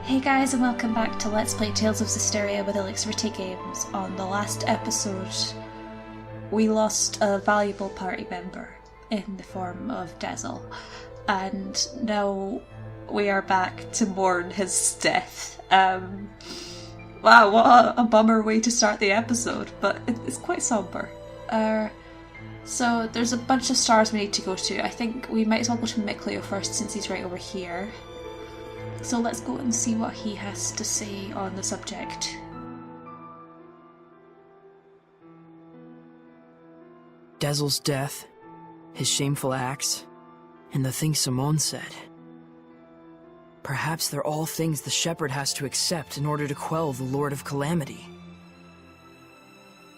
Hey guys, and welcome back to Let's Play Tales of Zestiria with Elixir Games. On the last episode, we lost a valuable party member in the form of Dezel, and now we are back to mourn his death. Wow, what a bummer way to start the episode, but it's quite somber. So there's a bunch of stars we need to go to. I think we might as well go to Mikleo first since he's right over here. So let's go and see what he has to say on the subject. Dezel's death, his shameful acts, and the things Simone said. Perhaps they're all things the shepherd has to accept in order to quell the Lord of Calamity.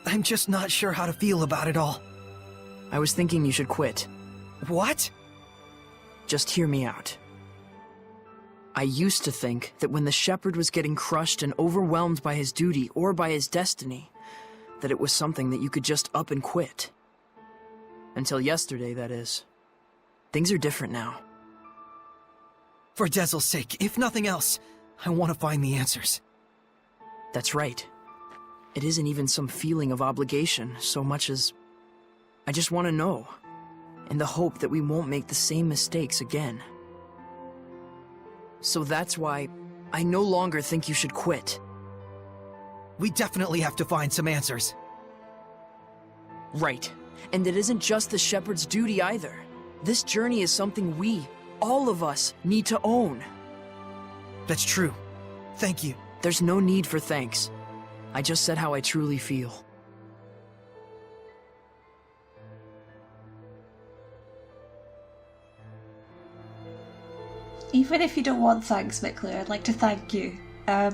I'm just not sure how to feel about it all. I was thinking you should quit. What? Just hear me out. I used to think that when the shepherd was getting crushed and overwhelmed by his duty or by his destiny, that it was something that you could just up and quit. Until yesterday, that is. Things are different now. For Dezel's sake, if nothing else, I want to find the answers. That's right. It isn't even some feeling of obligation so much as I just want to know, in the hope that we won't make the same mistakes again. So that's why I no longer think you should quit. We definitely have to find some answers. Right. And it isn't just the shepherd's duty either. This journey is something we, all of us, need to own. That's true. Thank you. There's no need for thanks. I just said how I truly feel. Even if you don't want thanks, Mikleo, I'd like to thank you. I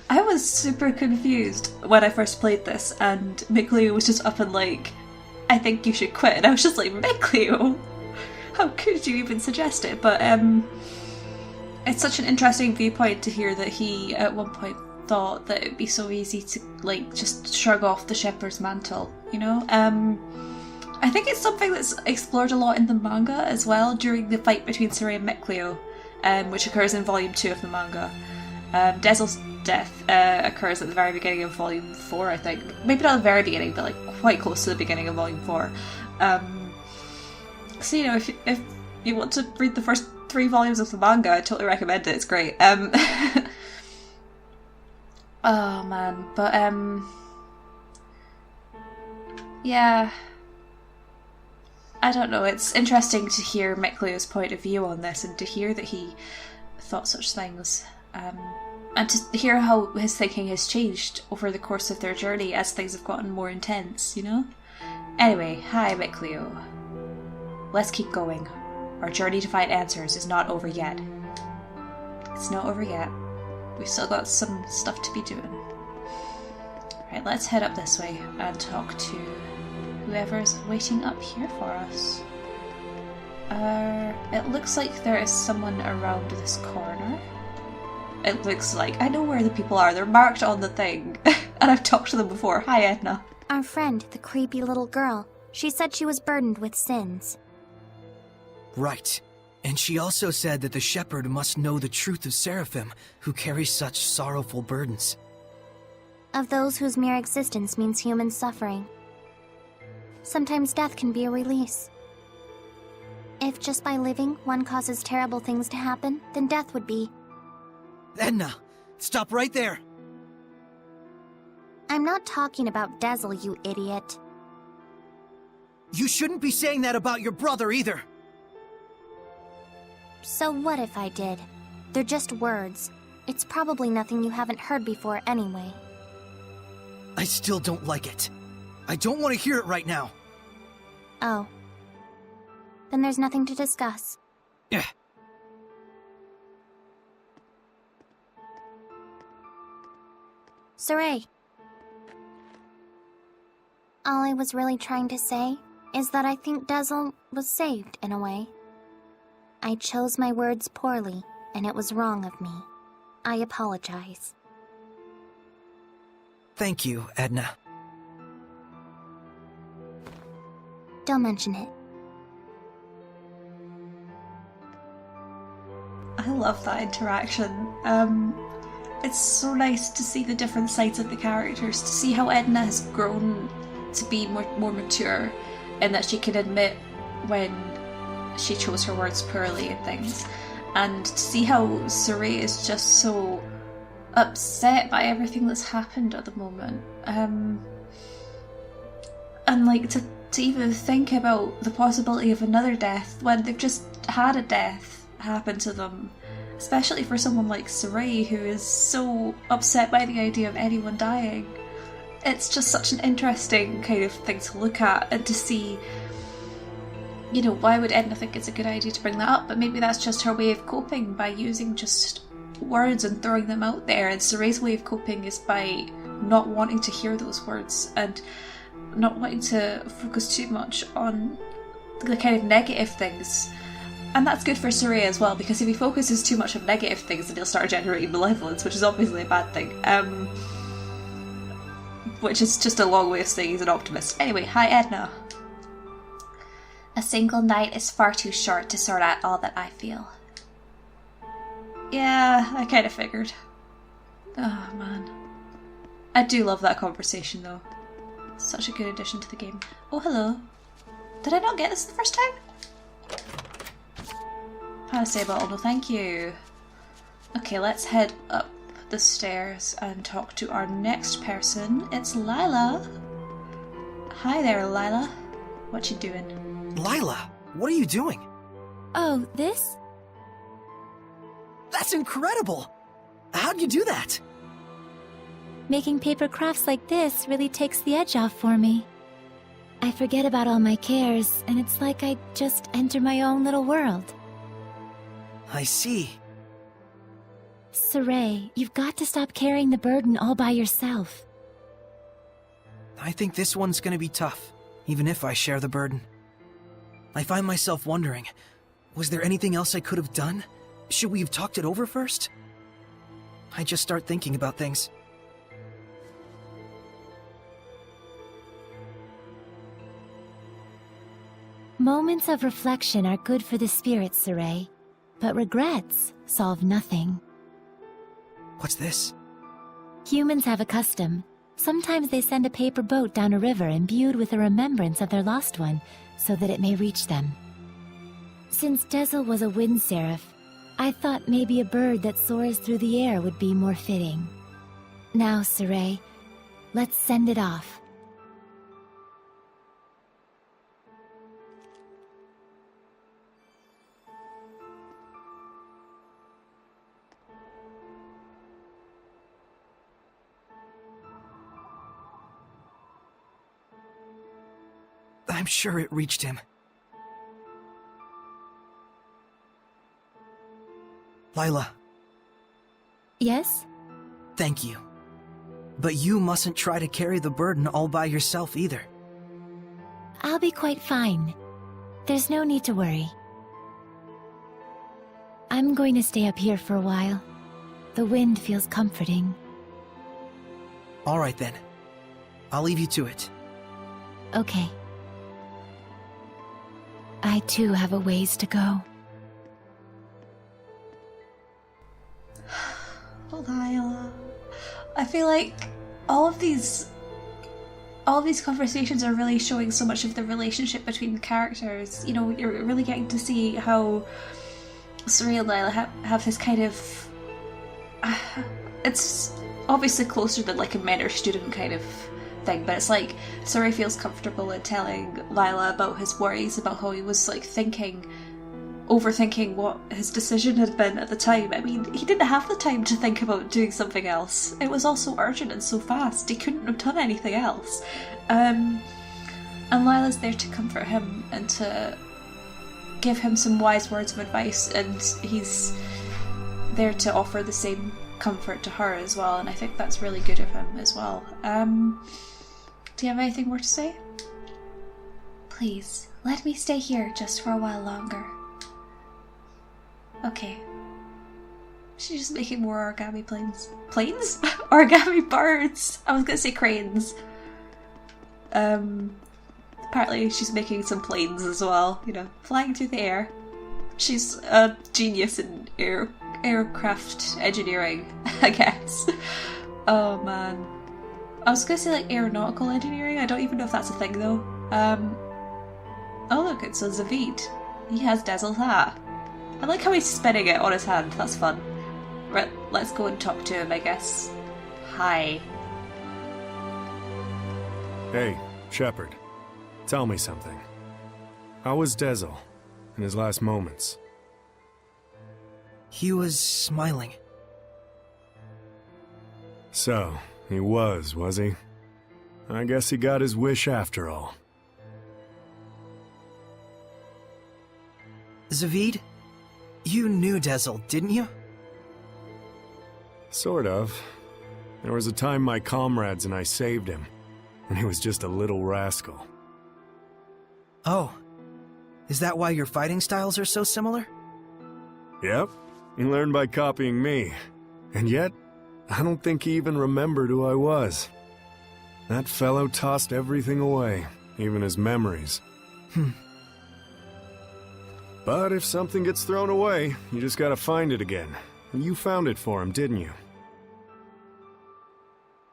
was super confused when I first played this, and Mikleo was just up and like, I think you should quit, and I was just like, Mikleo, how could you even suggest it? But it's such an interesting viewpoint to hear that he at one point thought that it'd be so easy to like just shrug off the shepherd's mantle, you know? I think it's something that's explored a lot in the manga as well during the fight between Saray and Mikleo, which occurs in volume 2 of the manga. Dezel's death occurs at the very beginning of volume 4, I think. Maybe not the very beginning, but like quite close to the beginning of volume 4. So you know, if you want to read the first 3 volumes of the manga, I totally recommend it. It's great. Oh man, but yeah, I don't know. It's interesting to hear Mikleo's point of view on this, and to hear that he thought such things, and to hear how his thinking has changed over the course of their journey as things have gotten more intense, you know? Anyway, hi Mikleo. Let's keep going. Our journey to find answers is not over yet. It's not over yet. We've still got some stuff to be doing. Right, let's head up this way and talk to whoever's waiting up here for us. It looks like there is someone around this corner. It looks like, I know where the people are, they're marked on the thing. And I've talked to them before. Hi Edna. Our friend, the creepy little girl. She said she was burdened with sins. Right. And she also said that the shepherd must know the truth of Seraphim, who carry such sorrowful burdens. Of those whose mere existence means human suffering. Sometimes death can be a release. If just by living one causes terrible things to happen, then death would be. Edna, stop right there! I'm not talking about Dezel, you idiot. You shouldn't be saying that about your brother either! So what if I did? They're just words. It's probably nothing you haven't heard before anyway. I still don't like it. I don't want to hear it right now. Oh. Then there's nothing to discuss. Yeah. Saray. All I was really trying to say is that I think Dezel was saved in a way. I chose my words poorly, and it was wrong of me. I apologize. Thank you, Edna. Don't mention it. I love that interaction. It's so nice to see the different sides of the characters, to see how Edna has grown to be more mature, and that she can admit when she chose her words poorly and things, and to see how Saray is just so upset by everything that's happened at the moment. And like to even think about the possibility of another death when they've just had a death happen to them. Especially for someone like Saray, who is so upset by the idea of anyone dying. It's just such an interesting kind of thing to look at and to see, you know, why would Edna think it's a good idea to bring that up? But maybe that's just her way of coping, by using just words and throwing them out there. And Saray's way of coping is by not wanting to hear those words and not wanting to focus too much on the kind of negative things. And that's good for Saray as well, because if he focuses too much on negative things, then he'll start generating malevolence, which is obviously a bad thing. Which is just a long way of saying he's an optimist. Anyway, hi Edna. A single night is far too short to sort out all that I feel. Yeah, I kind of figured. Oh man. I do love that conversation though. Such a good addition to the game. Oh, hello. Did I not get this the first time? Panacea bottle, no thank you. Okay, let's head up the stairs and talk to our next person. It's Lila. Hi there, Lila. What you doing? Lila, what are you doing? Oh, this? That's incredible! How'd you do that? Making paper crafts like this really takes the edge off for me. I forget about all my cares, and it's like I just enter my own little world. I see. Saray, you've got to stop carrying the burden all by yourself. I think this one's gonna be tough, even if I share the burden. I find myself wondering, was there anything else I could have done? Should we have talked it over first? I just start thinking about things. Moments of reflection are good for the spirit, Saray, but regrets solve nothing. What's this? Humans have a custom. Sometimes they send a paper boat down a river imbued with a remembrance of their lost one, so that it may reach them. Since Dezel was a wind seraph, I thought maybe a bird that soars through the air would be more fitting. Now, Saray, let's send it off. I'm sure it reached him. Lila. Yes? Thank you. But you mustn't try to carry the burden all by yourself either. I'll be quite fine. There's no need to worry. I'm going to stay up here for a while. The wind feels comforting. All right then. I'll leave you to it. Okay. I too have a ways to go. Oh, Lila. I feel like all of these conversations are really showing so much of the relationship between the characters. You know, you're really getting to see how Saray and Lila have this kind of... it's obviously closer than like a mentor-student kind of thing, but it's like Saray feels comfortable in telling Lila about his worries, about how he was like overthinking what his decision had been at the time. I mean, he didn't have the time to think about doing something else. It was all so urgent and so fast. He couldn't have done anything else. And Lila's there to comfort him and to give him some wise words of advice, and he's there to offer the same comfort to her as well, and I think that's really good of him as well. Do you have anything more to say? Please, let me stay here just for a while longer. Okay. She's just making more origami planes. Planes? Origami birds! I was gonna say cranes. Apparently she's making some planes as well, you know, flying through the air. She's a genius in aircraft engineering, I guess. Oh man. I was gonna say like aeronautical engineering. I don't even know if that's a thing though. Oh look, it's a Zavid. He has Dezel's hat. I like how he's spinning it on his hand. That's fun. Right, let's go and talk to him, I guess. Hi. Hey, Shepard. Tell me something. How was Dezel in his last moments? He was smiling. So, he was he? I guess he got his wish after all. Zavid, you knew Dezel, didn't you? Sort of. There was a time my comrades and I saved him, and he was just a little rascal. Oh. Is that why your fighting styles are so similar? Yep. He learned by copying me. And yet, I don't think he even remembered who I was. That fellow tossed everything away, even his memories. But if something gets thrown away, you just gotta find it again. And you found it for him, didn't you?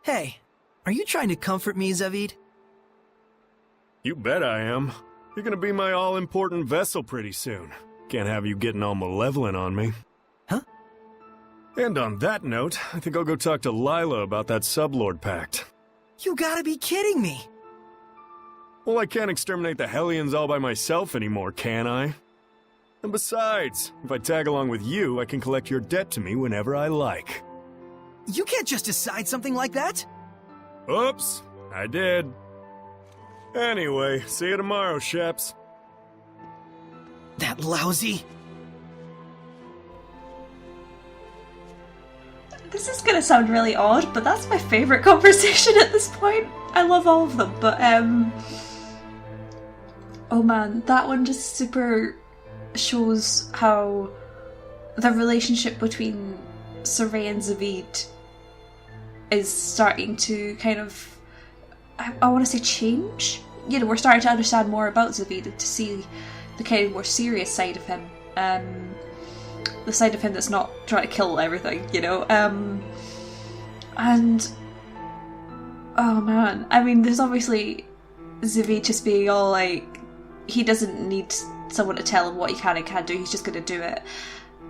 Hey, are you trying to comfort me, Zavid? You bet I am. You're gonna be my all-important vessel pretty soon. Can't have you getting all malevolent on me. Huh? And on that note, I think I'll go talk to Lila about that Sublord Pact. You gotta be kidding me! Well, I can't exterminate the Hellions all by myself anymore, can I? And besides, if I tag along with you, I can collect your debt to me whenever I like. You can't just decide something like that! Oops, I did. Anyway, see you tomorrow, Sheps. That lousy... This is gonna sound really odd, but that's my favourite conversation at this point. I love all of them, but oh man, that one just super shows how the relationship between Saray and Zavid is starting to kind of, I want to say change. You know, we're starting to understand more about Zavid and to see the kind of more serious side of him. The side of him that's not trying to kill everything, you know? And oh man, I mean, there's obviously Zavid just being all like, he doesn't need someone to tell him what he can and can't do, he's just gonna do it.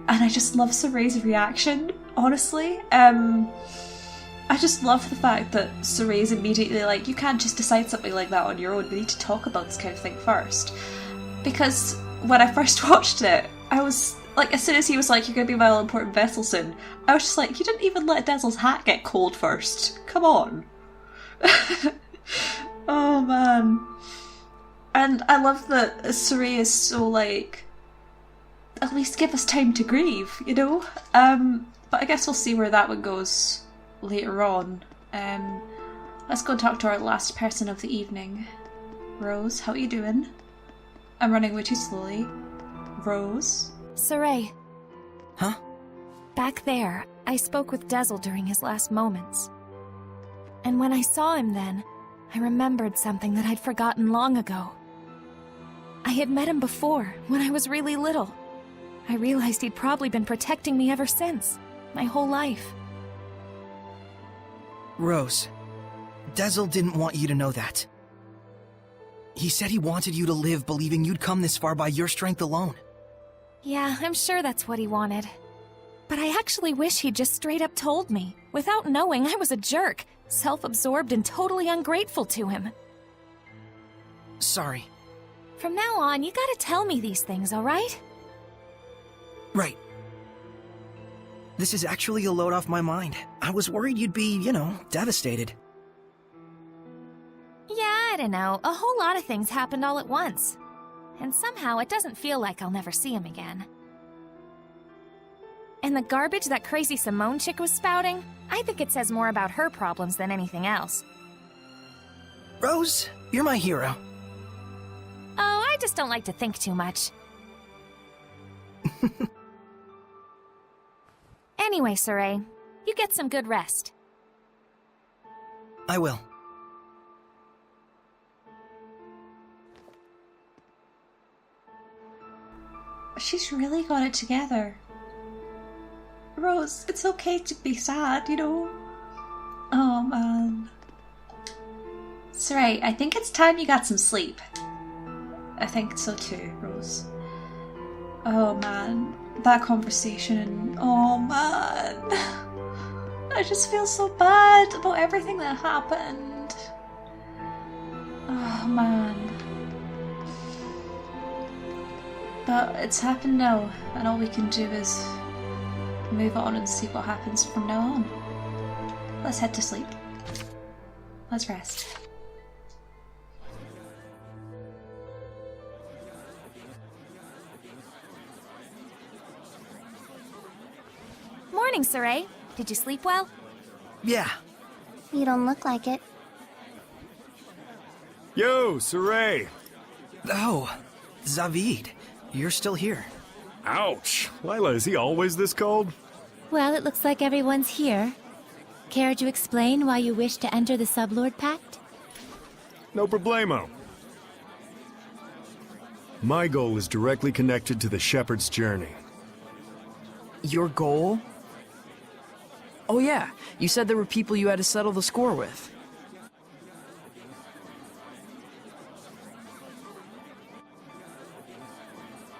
And I just love Saray's reaction, honestly. I just love the fact that Saray's immediately like, you can't just decide something like that on your own, we need to talk about this kind of thing first. Because when I first watched it, I was like, as soon as he was like, you're gonna be my all-important vessel soon, I was just like, you didn't even let Dezel's hat get cold first. Come on. Oh man. And I love that Saray is so like, at least give us time to grieve, you know? But I guess we'll see where that one goes later on. Let's go and talk to our last person of the evening. Rose, how are you doing? I'm running way too slowly. Rose? Saray. Huh? Back there, I spoke with Dezel during his last moments. And when I saw him then, I remembered something that I'd forgotten long ago. I had met him before, when I was really little. I realized he'd probably been protecting me ever since, my whole life. Rose, Dezel didn't want you to know that. He said he wanted you to live believing you'd come this far by your strength alone. Yeah, I'm sure that's what he wanted. But I actually wish he'd just straight up told me, without knowing I was a jerk, self-absorbed and totally ungrateful to him. Sorry. From now on, you gotta tell me these things, alright? Right. This is actually a load off my mind. I was worried you'd be, you know, devastated. Yeah, I don't know. A whole lot of things happened all at once. And somehow it doesn't feel like I'll never see him again. And the garbage that crazy Simone chick was spouting, I think it says more about her problems than anything else. Rose, you're my hero. Oh, I just don't like to think too much. Anyway, Saray, you get some good rest. I will. She's really got it together. Rose, it's okay to be sad, you know? Oh man. It's right, I think it's time you got some sleep. I think so too, Rose. Oh man, that conversation, oh man. I just feel so bad about everything that happened. Oh man. But it's happened now, and all we can do is move on and see what happens from now on. Let's head to sleep. Let's rest. Morning, Saray. Did you sleep well? Yeah. You don't look like it. Yo, Saray! Oh, Zavid, you're still here. Ouch! Lila, is he always this cold? Well, it looks like everyone's here. Care to explain why you wish to enter the Sublord Pact? No problemo. My goal is directly connected to the Shepherd's journey. Your goal? Oh yeah, you said there were people you had to settle the score with.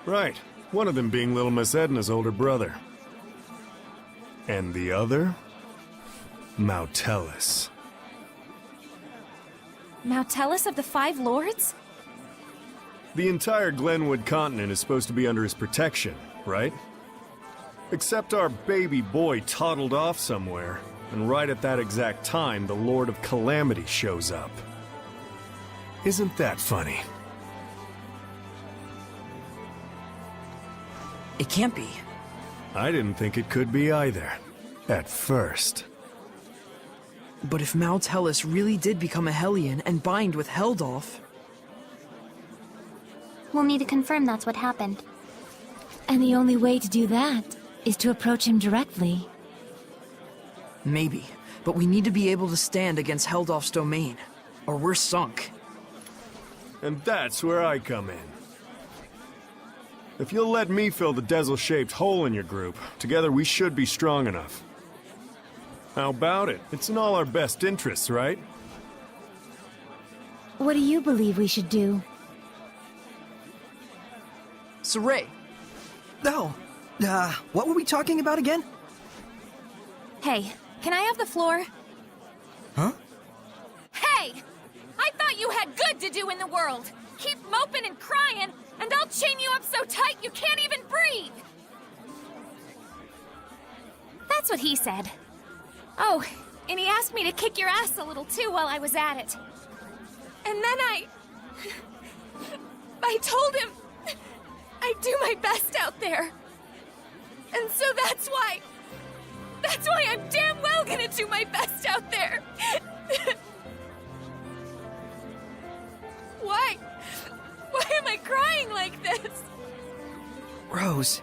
Right. One of them being Little Miss Edna's older brother. And the other? Mautellus. Mautellus of the Five Lords? The entire Glenwood continent is supposed to be under his protection, right? Except our baby boy toddled off somewhere, and right at that exact time, the Lord of Calamity shows up. Isn't that funny? It can't be. I didn't think it could be either. At first. But if Mautellus really did become a Hellion and bind with Heldolf... We'll need to confirm that's what happened. And the only way to do that is to approach him directly. Maybe, but we need to be able to stand against Heldolf's domain, or we're sunk. And that's where I come in. If you'll let me fill the Dezel-shaped hole in your group, together we should be strong enough. How about it? It's in all our best interests, right? What do you believe we should do? Saray, No. What were we talking about again? Hey, can I have the floor? Huh? Hey! I thought you had good to do in the world! Keep moping and crying, and I'll chain you up so tight you can't even breathe! That's what he said. Oh, and he asked me to kick your ass a little too while I was at it. And then I told him I'd do my best out there. And so that's why I'm damn well gonna do my best out there. Why am I crying like this? Rose.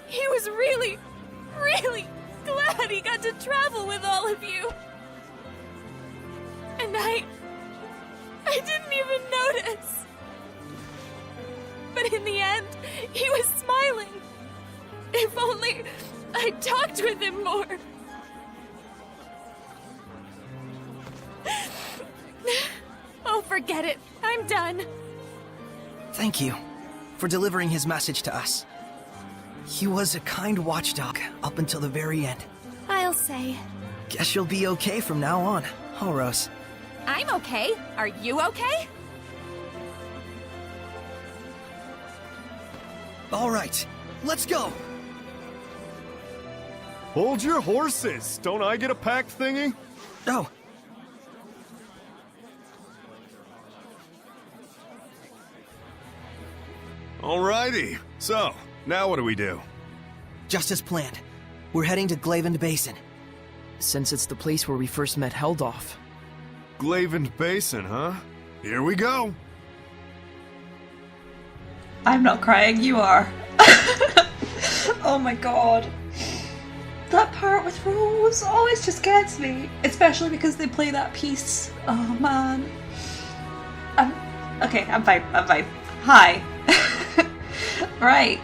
He was really, really glad he got to travel with all of you. And I didn't even notice. But in the end, he was smiling. If only I'd talked with him more. Oh, forget it. I'm done. Thank you for delivering his message to us. He was a kind watchdog up until the very end. I'll say. Guess you'll be okay from now on, huh, Rose? I'm okay. Are you okay? All right, let's go! Hold your horses! Don't I get a pack thingy? Oh. Alrighty. So, now what do we do? Just as planned. We're heading to Glavend Basin. since it's the place where we first met Heldolf. Glavend Basin, huh? Here we go! I'm not crying, you are. Oh my god. That part with Rose always just gets me. Especially because they play that piece. Oh man. Okay, I'm fine. Hi. Right.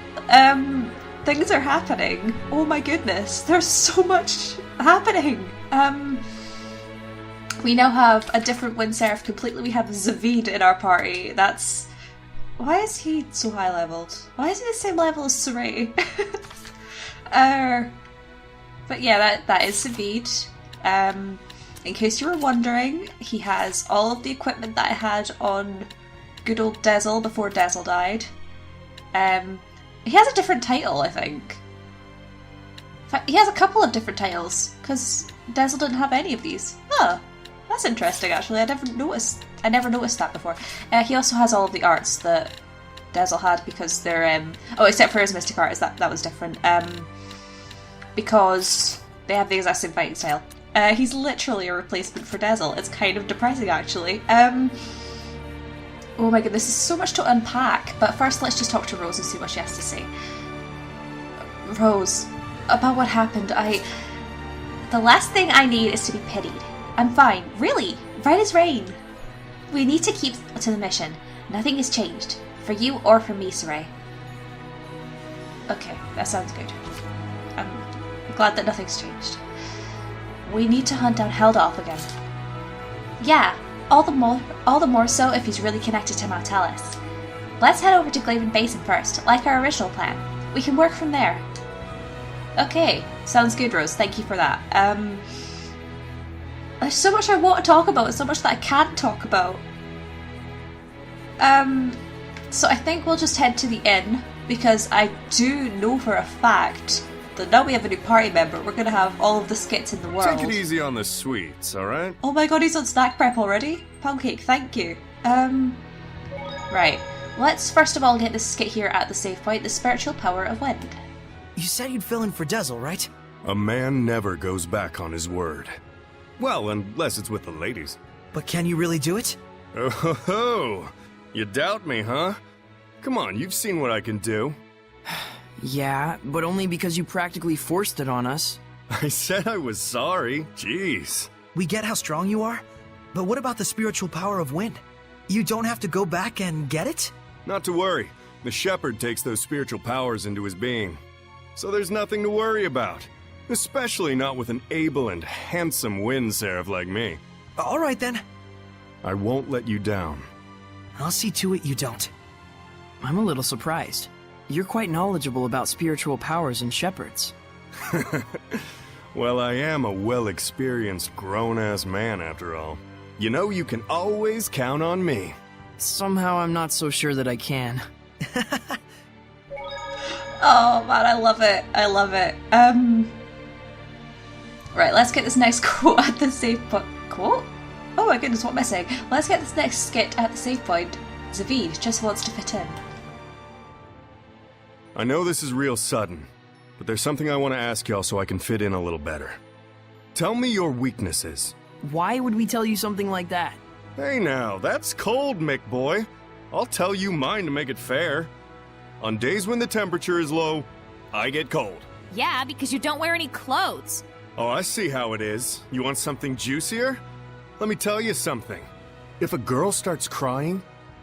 things are happening. Oh my goodness, there's so much happening. We now have a different Wind Seraph completely. We have Zavid in our party. That's... Why is he so high leveled? Why is he the same level as Saray? But yeah, that is Zavid. In case you were wondering, he has all of the equipment that I had on good old Dezel before Dezel died. He has a different title, I think. In fact, he has a couple of different titles, because Dezel didn't have any of these. Huh. That's interesting, actually. I never noticed that before. He also has all of the arts that Dezel had, because they're oh, except for his mystic arts, that was different. Because they have the exact same fighting style. He's literally a replacement for Dezel. It's kind of depressing, actually. Oh my goodness, there's so much to unpack. But first, let's just talk to Rose and see what she has to say. Rose, about what happened, the last thing I need is to be pitied. I'm fine. Really? Right as rain. We need to keep to the mission. Nothing has changed. For you or for me, Saray. Okay, that sounds good. I'm glad that nothing's changed. We need to hunt down Heldolf again. Yeah, all the more so if he's really connected to Maltelis. Let's head over to Glaven Basin first, like our original plan. We can work from there. Okay, sounds good, Rose. Thank you for that. There's so much I want to talk about, so much that I can't talk about. So I think we'll just head to the inn, because I do know for a fact that now we have a new party member, we're going to have all of the skits in the world. Take it easy on the sweets, alright? Oh my god, he's on snack prep already? Poundcake, thank you. Right. Let's first of all get this skit here at the save point, the spiritual power of wind. You said you'd fill in for Dezel, right? A man never goes back on his word. Well, unless it's with the ladies. But can you really do it? Oh ho ho! You doubt me, huh? Come on, you've seen what I can do. Yeah, but only because you practically forced it on us. I said I was sorry. Jeez. We get how strong you are, but what about the spiritual power of wind? You don't have to go back and get it? Not to worry. The shepherd takes those spiritual powers into his being. So there's nothing to worry about. Especially not with an able and handsome wind seraph like me. All right then. I won't let you down. I'll see to it you don't. I'm a little surprised. You're quite knowledgeable about spiritual powers and shepherds. Well, I am a well-experienced grown-ass man after all. You know you can always count on me. Somehow I'm not so sure that I can. Oh man, I love it. I love it. Right, let's get this next quote at the save point. Quote? Oh my goodness, what am I saying? Let's get this next skit at the save point. Zavid just wants to fit in. I know this is real sudden, but there's something I want to ask y'all so I can fit in a little better. Tell me your weaknesses. Why would we tell you something like that? Hey now, that's cold, Mick boy. I'll tell you mine to make it fair. On days when the temperature is low, I get cold. Yeah, because you don't wear any clothes. Oh, I see how it is. You want something juicier? Let me tell you something. If a girl starts crying,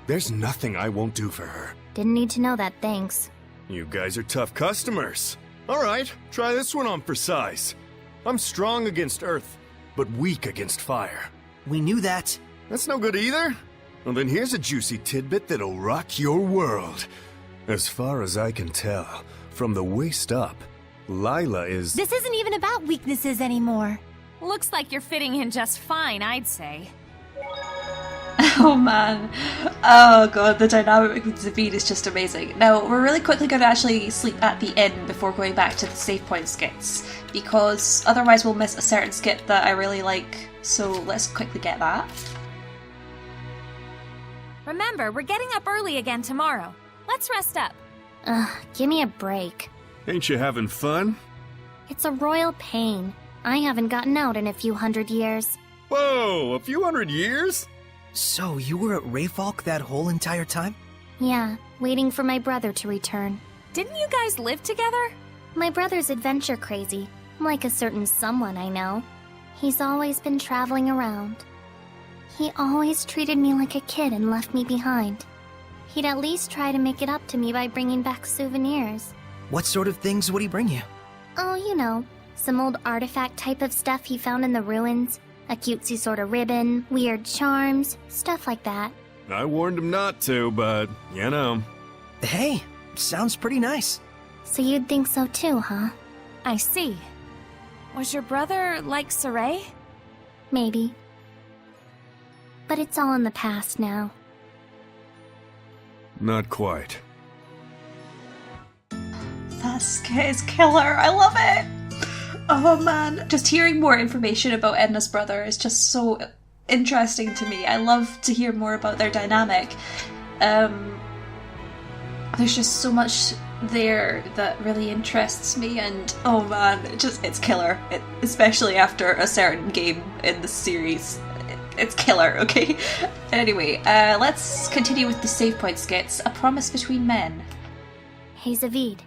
there's nothing I won't do for her. Didn't need to know that, thanks. You guys are tough customers. Alright, try this one on for size. I'm strong against earth, but weak against fire. We knew that. That's no good either? Well then here's a juicy tidbit that'll rock your world. As far as I can tell, from the waist up, Lila is... This isn't even about weaknesses anymore. Looks like you're fitting in just fine, I'd say. Oh man. Oh god, the dynamic with Zavid is just amazing. Now, we're really quickly going to actually sleep at the inn before going back to the save point skits, because otherwise we'll miss a certain skit that I really like, so let's quickly get that. Remember, we're getting up early again tomorrow. Let's rest up. Ugh, give me a break. Ain't you having fun? It's a royal pain. I haven't gotten out in a few 100 years. Whoa, a few 100 years? So you were at Rayfalk that whole entire time? Yeah, waiting for my brother to return. Didn't you guys live together? My brother's adventure crazy, like a certain someone I know. He's always been traveling around. He always treated me like a kid and left me behind. He'd at least try to make it up to me by bringing back souvenirs. What sort of things would he bring you? Oh, you know, some old artifact type of stuff he found in the ruins. A cutesy sort of ribbon, weird charms, stuff like that. I warned him not to, but, you know. Hey, sounds pretty nice. So you'd think so too, huh? I see. Was your brother like Saray? Maybe. But it's all in the past now. Not quite. That skit is killer. I love it. Oh man, just hearing more information about Edna's brother is just so interesting to me. I love to hear more about their dynamic. There's just so much there that really interests me, and oh man, it's killer. Especially after a certain game in the series. It's killer, okay? Anyway, let's continue with the save point skits. A Promise Between Men. Hey Zavid,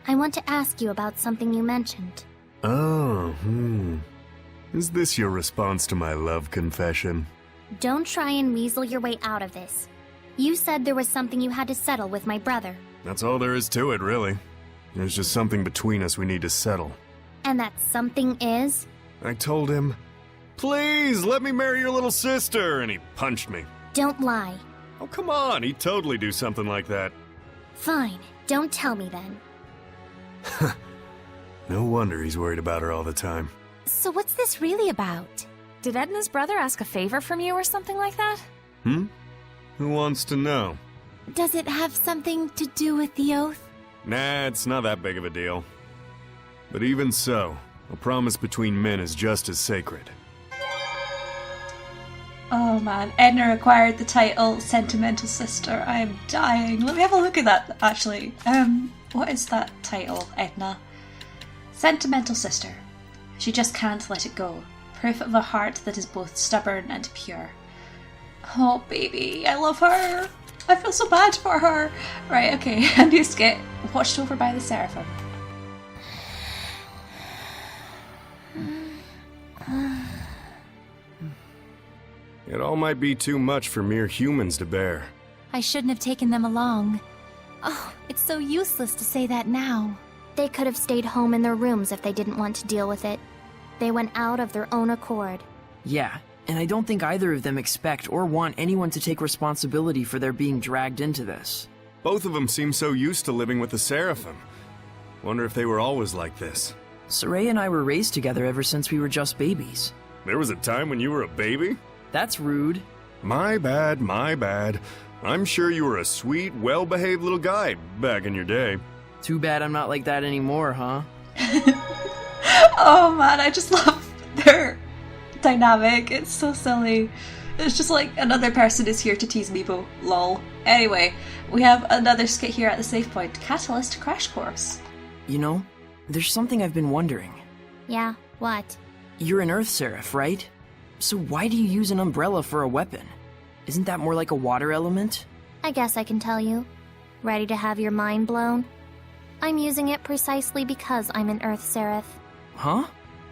I want to ask you about something you mentioned. Oh, Is this your response to my love confession? Don't try and weasel your way out of this. You said there was something you had to settle with my brother. That's all there is to it, really. There's just something between us we need to settle. And that something is? I told him, "Please, let me marry your little sister," and he punched me. Don't lie. Oh, come on, he'd totally do something like that. Fine, don't tell me then. No wonder he's worried about her all the time. So what's this really about? Did Edna's brother ask a favor from you or something like that? Who wants to know? Does it have something to do with the oath? Nah, it's not that big of a deal. But even so, a promise between men is just as sacred. Oh man, Edna acquired the title Sentimental Sister. I am dying. Let me have a look at that, actually. What is that title, Edna? Sentimental Sister. She just can't let it go. Proof of a heart that is both stubborn and pure. Oh baby, I love her. I feel so bad for her. Right, okay, a new skit. Watched over by the Seraphim. It all might be too much for mere humans to bear. I shouldn't have taken them along. Oh, it's so useless to say that now. They could have stayed home in their rooms if they didn't want to deal with it. They went out of their own accord. Yeah, and I don't think either of them expect or want anyone to take responsibility for their being dragged into this. Both of them seem so used to living with the Seraphim. Wonder if they were always like this. Saray and I were raised together ever since we were just babies. There was a time when you were a baby? That's rude. My bad, my bad. I'm sure you were a sweet, well-behaved little guy back in your day. Too bad I'm not like that anymore, huh? Oh man, I just love their dynamic. It's so silly. It's just like another person is here to tease Meepo. Lol. Anyway, we have another skit here at the save point. Catalyst Crash Course. You know, there's something I've been wondering. Yeah, what? You're an Earth Seraph, right? So why do you use an umbrella for a weapon? Isn't that more like a water element? I guess I can tell you. Ready to have your mind blown? I'm using it precisely because I'm an Earth Seraph. Huh?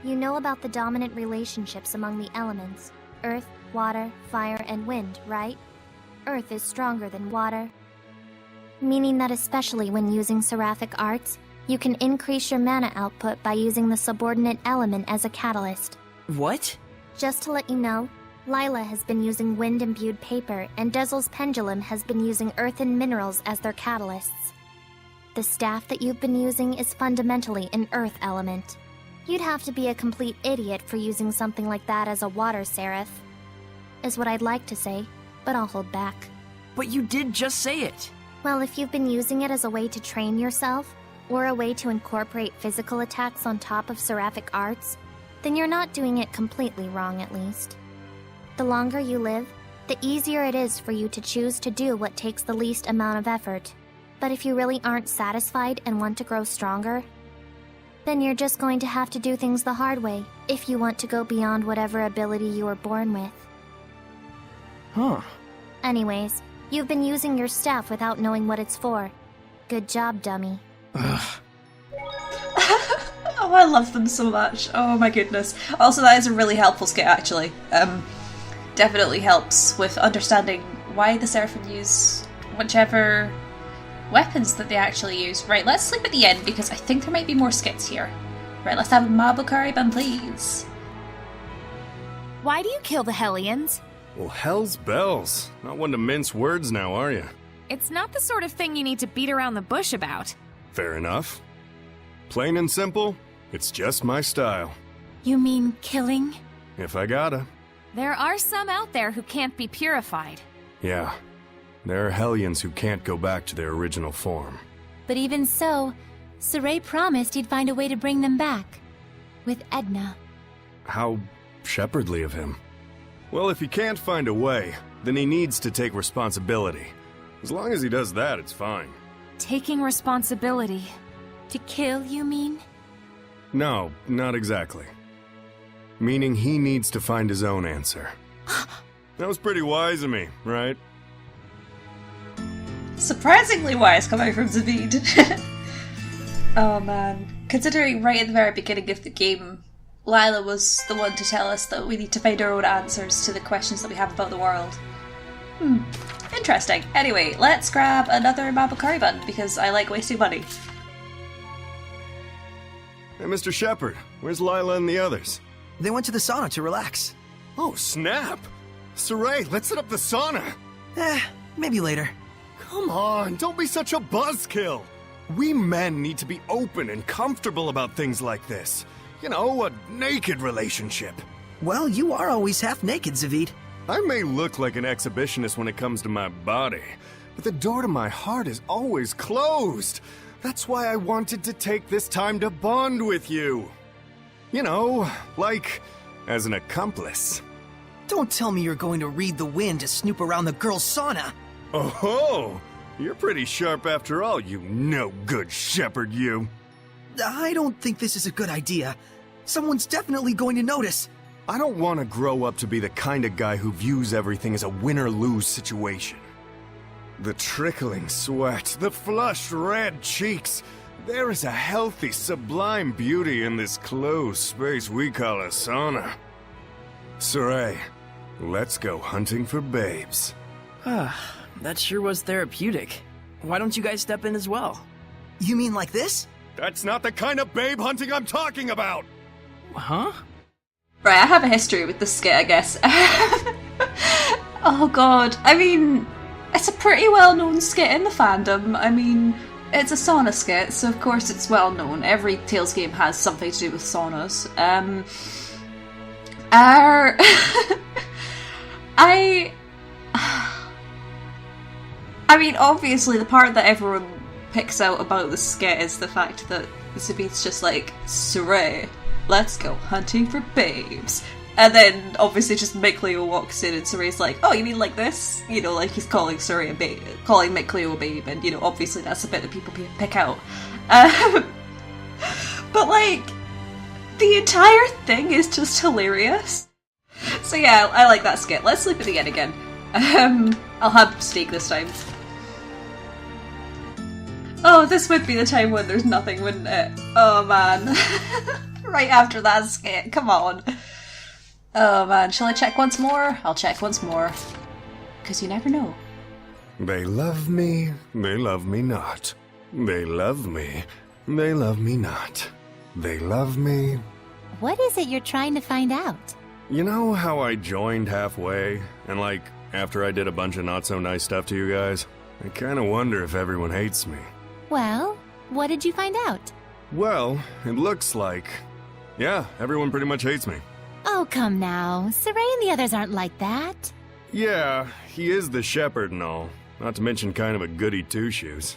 You know about the dominant relationships among the elements. Earth, water, fire, and wind, right? Earth is stronger than water. Meaning that especially when using seraphic arts, you can increase your mana output by using the subordinate element as a catalyst. What? Just to let you know, Lila has been using wind-imbued paper, and Dezel's pendulum has been using earthen minerals as their catalysts. The staff that you've been using is fundamentally an earth element. You'd have to be a complete idiot for using something like that as a water seraph. Is what I'd like to say, but I'll hold back. But you did just say it. Well, if you've been using it as a way to train yourself, or a way to incorporate physical attacks on top of seraphic arts, then you're not doing it completely wrong, at least. The longer you live, the easier it is for you to choose to do what takes the least amount of effort. But if you really aren't satisfied and want to grow stronger, then you're just going to have to do things the hard way if you want to go beyond whatever ability you were born with. Huh. Anyways, you've been using your staff without knowing what it's for. Good job, dummy. Ugh. Oh, I love them so much. Oh my goodness. Also, that is a really helpful skit, actually. Definitely helps with understanding why the Seraphim use whichever weapons that they actually use. Right, let's sleep at the end because I think there might be more skits here. Right, let's have a marble Kariban, please. Why do you kill the Hellions? Well, hell's bells. Not one to mince words now, are you? It's not the sort of thing you need to beat around the bush about. Fair enough. Plain and simple, it's just my style. You mean killing? If I gotta. There are some out there who can't be purified. Yeah. There are Hellions who can't go back to their original form. But even so, Saray promised he'd find a way to bring them back. With Edna. How shepherdly of him. Well, if he can't find a way, then he needs to take responsibility. As long as he does that, it's fine. Taking responsibility. To kill, you mean? No, not exactly. Meaning he needs to find his own answer. That was pretty wise of me, right? Surprisingly wise coming from Zavid. Oh man. Considering right at the very beginning of the game, Lila was the one to tell us that we need to find our own answers to the questions that we have about the world. Interesting. Anyway, let's grab another Mabakari bun because I like wasting money. Hey, Mr. Shepherd, where's Lila and the others? They went to the sauna to relax. Oh, snap! Saray, let's set up the sauna! Maybe later. Come on, don't be such a buzzkill! We men need to be open and comfortable about things like this. You know, a naked relationship. Well, you are always half naked, Zavid. I may look like an exhibitionist when it comes to my body, but the door to my heart is always closed. That's why I wanted to take this time to bond with you. You know, like, as an accomplice. Don't tell me you're going to read the wind to snoop around the girls' sauna. Oh, you're pretty sharp after all, you no-good shepherd, you. I don't think this is a good idea. Someone's definitely going to notice. I don't want to grow up to be the kind of guy who views everything as a win-or-lose situation. The trickling sweat, the flushed red cheeks. There is a healthy, sublime beauty in this closed space we call a sauna. Saray, let's go hunting for babes. That sure was therapeutic. Why don't you guys step in as well? You mean like this? That's not the kind of babe hunting I'm talking about! Huh? Right, I have a history with this skit, I guess. Oh god, I mean, it's a pretty well-known skit in the fandom. I mean, it's a sauna skit, so of course it's well-known. Every Tales game has something to do with saunas. I mean, obviously the part that everyone picks out about the skit is the fact that Zavid's just like, Saray, let's go hunting for babes. And then obviously just Mick Leo walks in and Saray's like, oh, you mean like this? You know, like he's calling Saray a babe, calling Mick Leo a babe, and you know, obviously that's a bit that people pick out. But like, the entire thing is just hilarious. So yeah, I like that skit. Let's sleep at the end again. I'll have steak this time. Oh, this would be the time when there's nothing, wouldn't it? Oh man. Right after that skit, come on. Oh man, shall I check once more? I'll check once more. Because you never know. They love me not. They love me, they love me not. They love me. What is it you're trying to find out? You know how I joined halfway, and like, after I did a bunch of not-so-nice stuff to you guys? I kinda wonder if everyone hates me. Well, what did you find out? Well, it looks like... yeah, everyone pretty much hates me. Oh, come now. Saray and the others aren't like that. Yeah, he is the shepherd and all, not to mention kind of a goody two-shoes.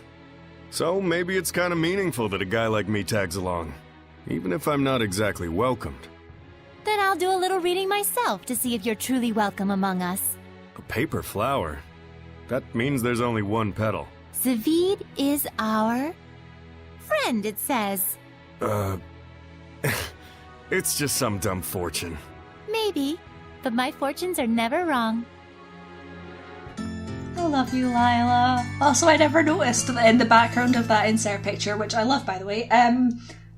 So maybe it's kind of meaningful that a guy like me tags along, even if I'm not exactly welcomed. Then I'll do a little reading myself to see if you're truly welcome among us. A paper flower? That means there's only one petal. Zavid is our friend, it says. It's just some dumb fortune. Maybe, but my fortunes are never wrong. I love you, Lila. Also, I never noticed that in the background of that insert picture, which I love by the way,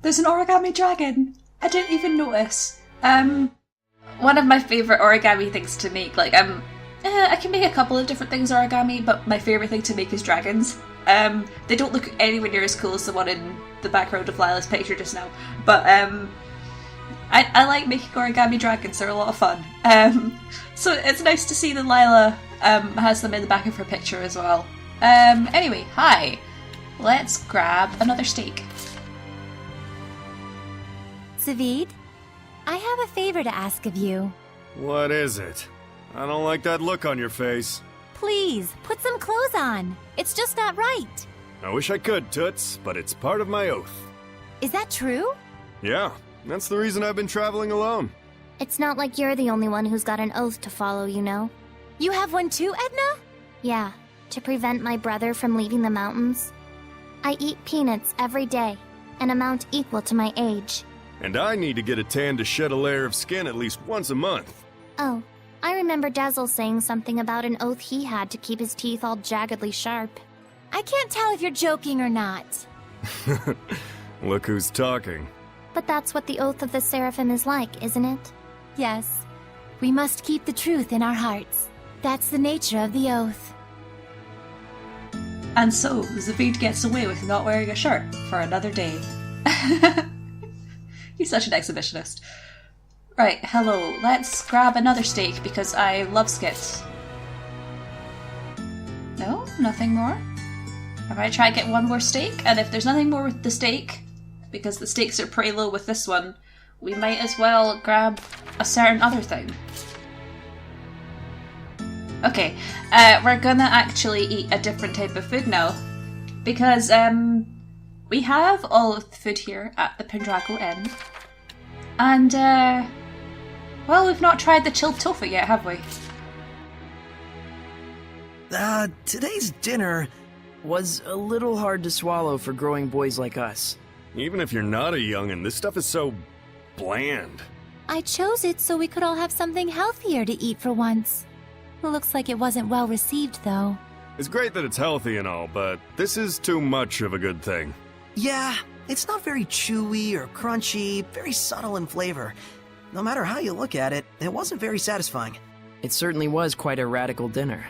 there's an origami dragon. I didn't even notice. One of my favourite origami things to make, like, I can make a couple of different things origami, but my favourite thing to make is dragons. They don't look anywhere near as cool as the one in the background of Lila's picture just now, but I like making origami dragons, they're a lot of fun. So it's nice to see that Lila has them in the back of her picture as well. Anyway, hi. Let's grab another steak. Zavid, I have a favor to ask of you. What is it? I don't like that look on your face. Please, put some clothes on. It's just not right. I wish I could, Toots, but it's part of my oath. Is that true? Yeah, that's the reason I've been traveling alone. It's not like you're the only one who's got an oath to follow, you know? You have one too, Edna? Yeah, to prevent my brother from leaving the mountains. I eat peanuts every day, an amount equal to my age. And I need to get a tan to shed a layer of skin at least once a month. Oh, I remember Dezel saying something about an oath he had to keep his teeth all jaggedly sharp. I can't tell if you're joking or not. Look who's talking. But that's what the oath of the Seraphim is like, isn't it? Yes. We must keep the truth in our hearts. That's the nature of the oath. And so, Zavid gets away with not wearing a shirt for another day. He's such an exhibitionist. Right, hello, let's grab another steak because I love skits. No? Nothing more? I might try and get one more steak, and if there's nothing more with the steak, because the stakes are pretty low with this one, we might as well grab a certain other thing. Okay, we're gonna actually eat a different type of food now, because we have all of the food here at the Pendrago Inn, and well, we've not tried the chilled tofu yet, have we? Today's dinner Was a little hard to swallow for growing boys like us. Even if you're not a youngin', this stuff is so bland. I chose it so we could all have something healthier to eat for once. Looks like it wasn't well received, though. It's great that it's healthy and all, but this is too much of a good thing. Yeah, it's not very chewy or crunchy, very subtle in flavor. No matter how you look at it, it wasn't very satisfying. It certainly was quite a radical dinner.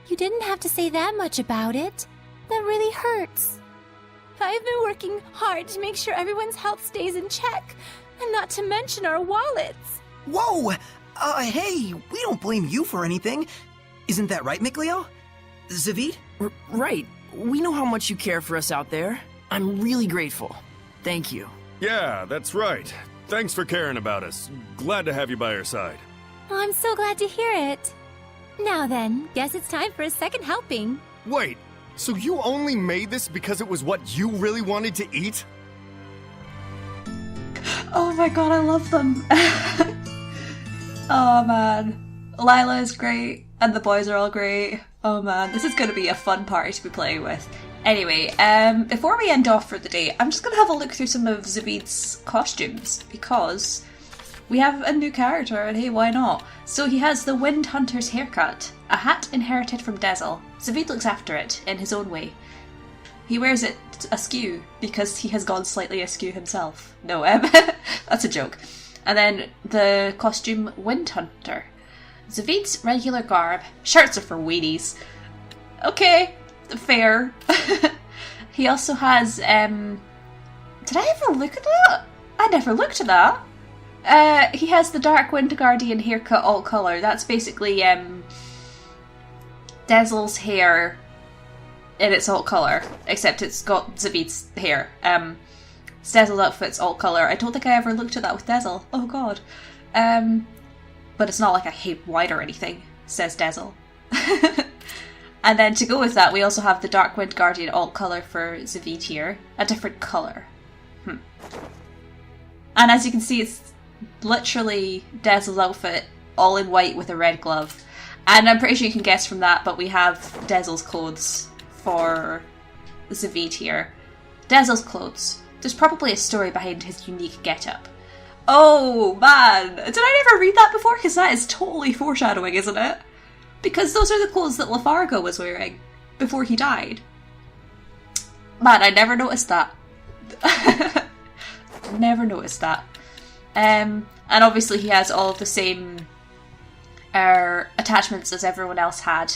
You didn't have to say that much about it. That really hurts. I've been working hard to make sure everyone's health stays in check, and not to mention our wallets. Whoa! Hey, we don't blame you for anything. Isn't that right, Mikleo? Zavid? Right. We know how much you care for us out there. I'm really grateful. Thank you. Yeah, that's right. Thanks for caring about us. Glad to have you by our side. Oh, I'm so glad to hear it. Now then, guess it's time for a second helping. Wait, so you only made this because it was what you really wanted to eat? Oh my god, I love them. Oh man. Lila is great, and the boys are all great. Oh man, this is going to be a fun party to be playing with. Anyway, before we end off for the day, I'm just going to have a look through some of Zavid's costumes, because we have a new character, and hey, why not? So he has the Wind Hunter's haircut, a hat inherited from Dezel. Zavid looks after it, in his own way. He wears it askew, because he has gone slightly askew himself. No, that's a joke. And then the costume Wind Hunter. Zavid's regular garb. Shirts are for weenies. Okay, fair. He also has, did I ever look at that? I never looked at that. He has the Dark Wind Guardian haircut alt colour. That's basically, Dezel's hair in its alt colour, except it's got Zavid's hair. It's Dezel's outfit's alt colour. I don't think I ever looked at that with Dezel. Oh god. But it's not like I hate white or anything, says Dezel. And then to go with that, we also have the Dark Wind Guardian alt colour for Zavid here. A different colour. And as you can see, it's literally Dezel's outfit, all in white with a red glove. And I'm pretty sure you can guess from that, but we have Dezel's clothes for Zavid here. Dezel's clothes. There's probably a story behind his unique getup. Oh man, did I never read that before? Because that is totally foreshadowing, isn't it? Because those are the clothes that Lafargo was wearing before he died. Man, I never noticed that. Never noticed that. And obviously he has all of the same attachments as everyone else had,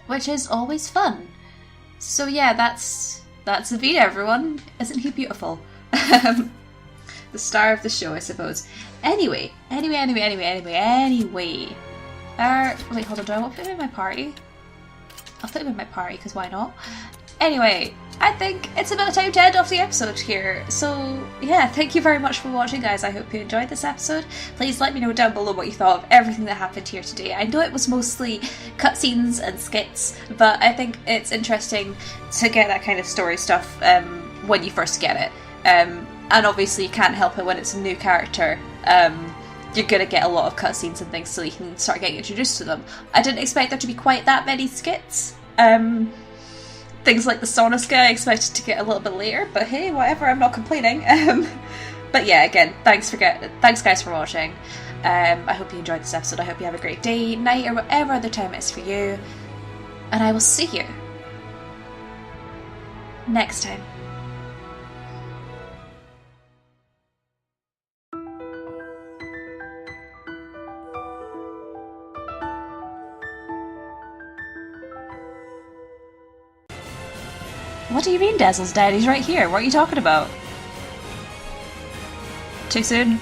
which is always fun. So yeah, that's Avita, everyone. Isn't he beautiful? The star of the show, I suppose. Anyway. Wait, hold on, do I want to put him in my party? I'll put him in my party, because why not? Anyway, I think it's about time to end off the episode here. So, yeah, thank you very much for watching, guys. I hope you enjoyed this episode. Please let me know down below what you thought of everything that happened here today. I know it was mostly cutscenes and skits, but I think it's interesting to get that kind of story stuff when you first get it. And obviously you can't help it when it's a new character. You're gonna get a lot of cutscenes and things so you can start getting introduced to them. I didn't expect there to be quite that many skits. Things like the sauna skit I expected to get a little bit later, but hey, whatever, I'm not complaining. But yeah, again, thanks guys for watching. I hope you enjoyed this episode. I hope you have a great day, night, or whatever other time it is for you. And I will see you next time. What do you mean Dezel's dead? He's right here. What are you talking about? Too soon?